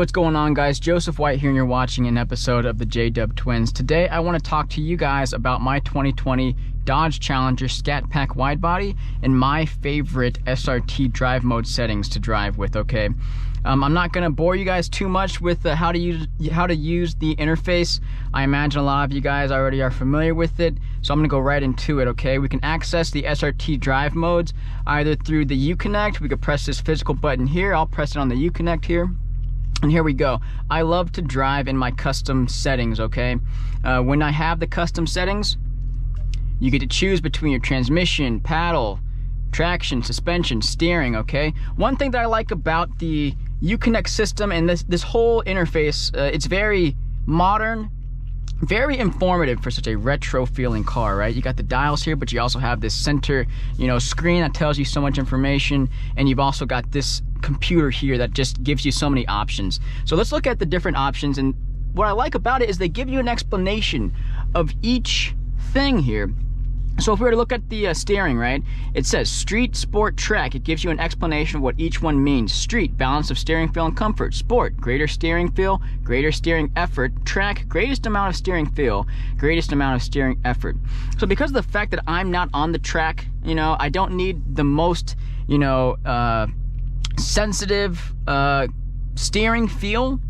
what's going on, guys? Joseph White here, and you're watching an episode of the J-Dub Twins. Today I want to talk to you guys about my 2020 Dodge Challenger Scat Pack Widebody and my favorite Srt Drive Mode settings to drive with, okay? I'm not going to bore you guys too much with how to use the interface. I imagine a lot of you guys already are familiar with it, so I'm going to go right into it, okay? We can access the Srt Drive Modes either through the Uconnect. We could press this physical button here. I'll press it on the Uconnect here. And here we go. I love to drive in my custom settings, okay? When I have the custom settings, you get to choose between your transmission, paddle, traction, suspension, steering, okay? One thing that I like about the Uconnect system and this whole interface, it's very modern, very informative for such a retro feeling car, right? You got the dials here, but you also have this center, screen that tells you so much information, and you've also got this computer here that just gives you so many options. So let's look at the different options, and what I like about it is they give you an explanation of each thing here. So if we were to look at the steering, right, it says street, sport, track. It gives you an explanation of what each one means. Street, balance of steering feel and comfort. Sport, greater steering feel, greater steering effort. Track, greatest amount of steering feel, greatest amount of steering effort. So because of the fact that I'm not on the track, I don't need the most, sensitive steering feel.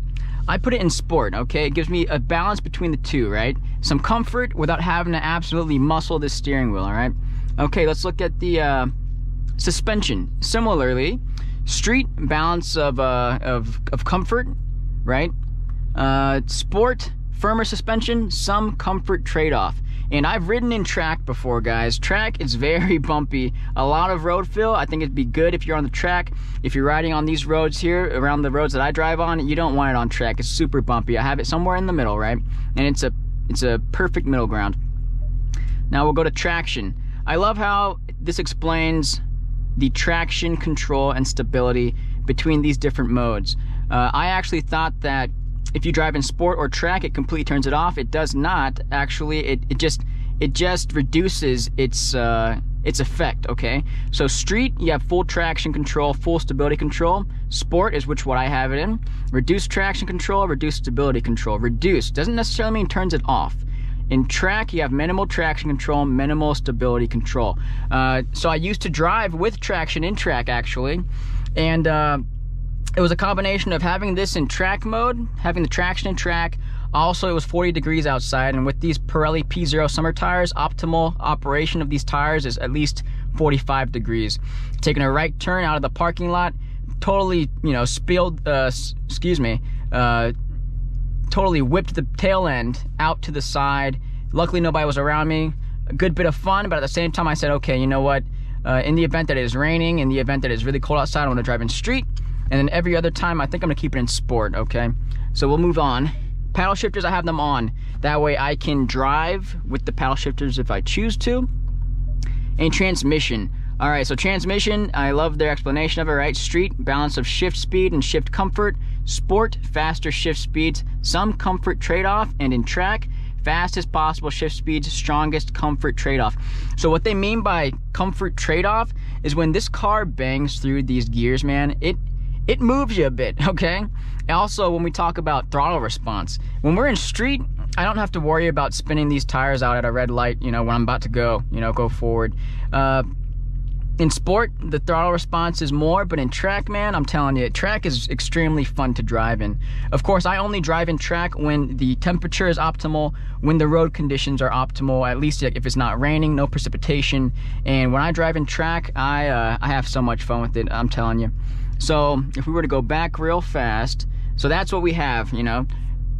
I put it in sport, okay? It gives me a balance between the two, right? Some comfort without having to absolutely muscle this steering wheel, all right? Okay, let's look at the suspension. Similarly, street, balance of comfort, right? Sport, firmer suspension, some comfort trade-off. And I've ridden in track before, guys. Track is very bumpy. A lot of road feel. I think it'd be good if you're on the track. If you're riding on these roads here, around the roads that I drive on, you don't want it on track. It's super bumpy. I have it somewhere in the middle, right? And it's a perfect middle ground. Now we'll go to traction. I love how this explains the traction control and stability between these different modes. I actually thought that if you drive in sport or track, it completely turns it off. It does not. Actually, it just reduces its effect, okay? So street, you have full traction control, full stability control. Sport is what I have it in. Reduced traction control, reduced stability control. Reduced doesn't necessarily mean turns it off. In track, you have minimal traction control, minimal stability control. So I used to drive with traction in track, actually, and it was a combination of having this in track mode, having the traction in track. Also, it was 40 degrees outside, and with these Pirelli P0 summer tires, optimal operation of these tires is at least 45 degrees. Taking a right turn out of the parking lot, totally, totally whipped the tail end out to the side. Luckily, nobody was around me. A good bit of fun, but at the same time, I said, okay, you know what? In the event that it is raining, in the event that it is really cold outside, I want to drive in street. And then every other time, I think I'm gonna keep it in sport, okay? So we'll move on. Paddle shifters, I have them on. That way I can drive with the paddle shifters if I choose to. And transmission. All right, so transmission, I love their explanation of it, right? Street, balance of shift speed and shift comfort. Sport, faster shift speeds, some comfort trade-off. And in track, fastest possible shift speeds, strongest comfort trade-off. So what they mean by comfort trade-off is when this car bangs through these gears, man, it moves you a bit, okay? Also, when we talk about throttle response, when we're in street, I don't have to worry about spinning these tires out at a red light, when I'm about to go forward. In sport, the throttle response is more, but in track, man, I'm telling you, track is extremely fun to drive in. Of course, I only drive in track when the temperature is optimal, when the road conditions are optimal, at least if it's not raining, no precipitation. And when I drive in track, I have so much fun with it, I'm telling you. So if we were to go back real fast, so that's what we have,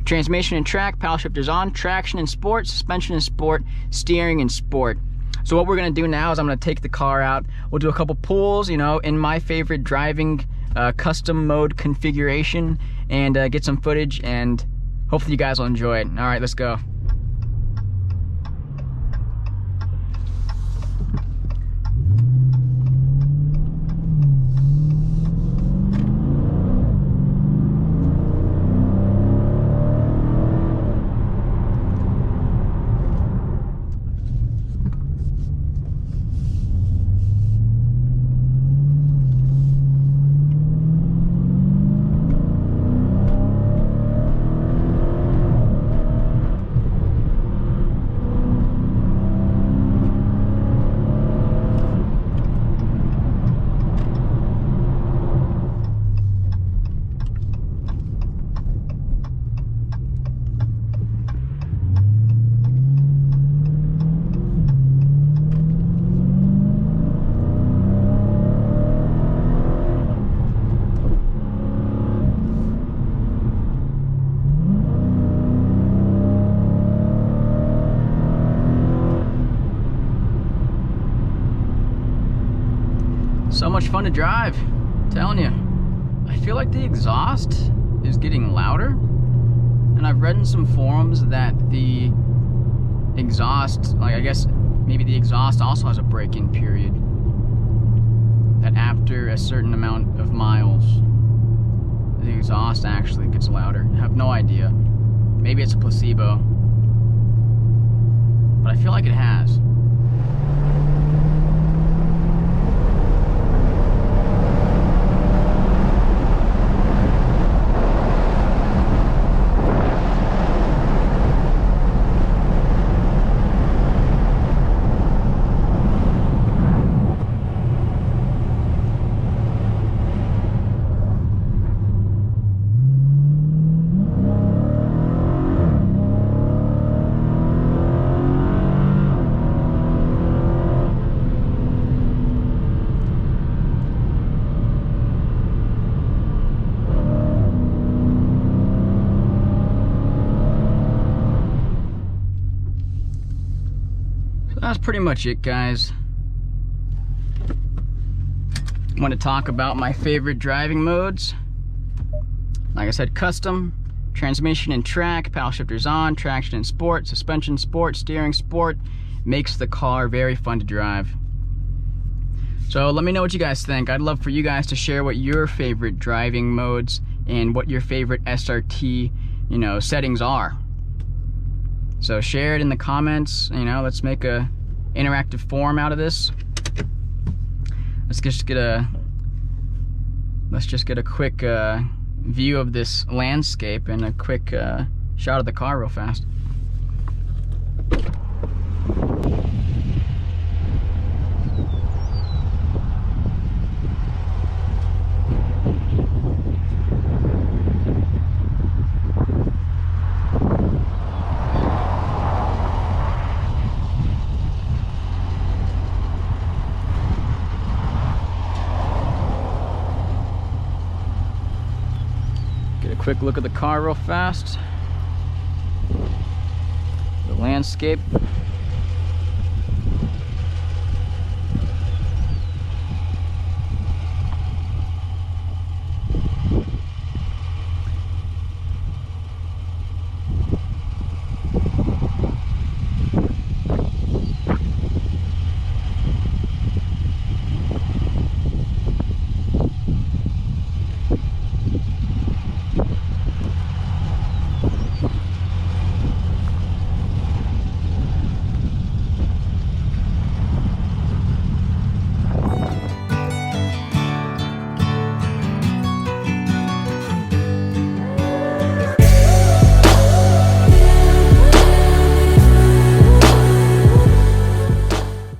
transmission in track, paddle shifters on, traction in sport, suspension in sport, steering in sport. So what we're gonna do now is I'm gonna take the car out. We'll do a couple pulls, in my favorite driving custom mode configuration, and get some footage, and hopefully you guys will enjoy it. All right, let's go. So much fun to drive, I'm telling you. I feel like the exhaust is getting louder, and I've read in some forums that the exhaust, like I guess maybe the exhaust also has a break-in period, that after a certain amount of miles the exhaust actually gets louder. I have no idea. Maybe it's a placebo, but I feel like it has. That's pretty much it, guys. I want to talk about my favorite driving modes. Like I said, custom, transmission and track, paddle shifters on, traction and sport, suspension sport, steering sport. Makes the car very fun to drive. So let me know what you guys think. I'd love for you guys to share what your favorite driving modes and what your favorite SRT, settings are. So share it in the comments, let's make a interactive forum out of this. Let's just get a quick view of this landscape and a quick shot of the car real fast. Quick look at the car real fast. The landscape.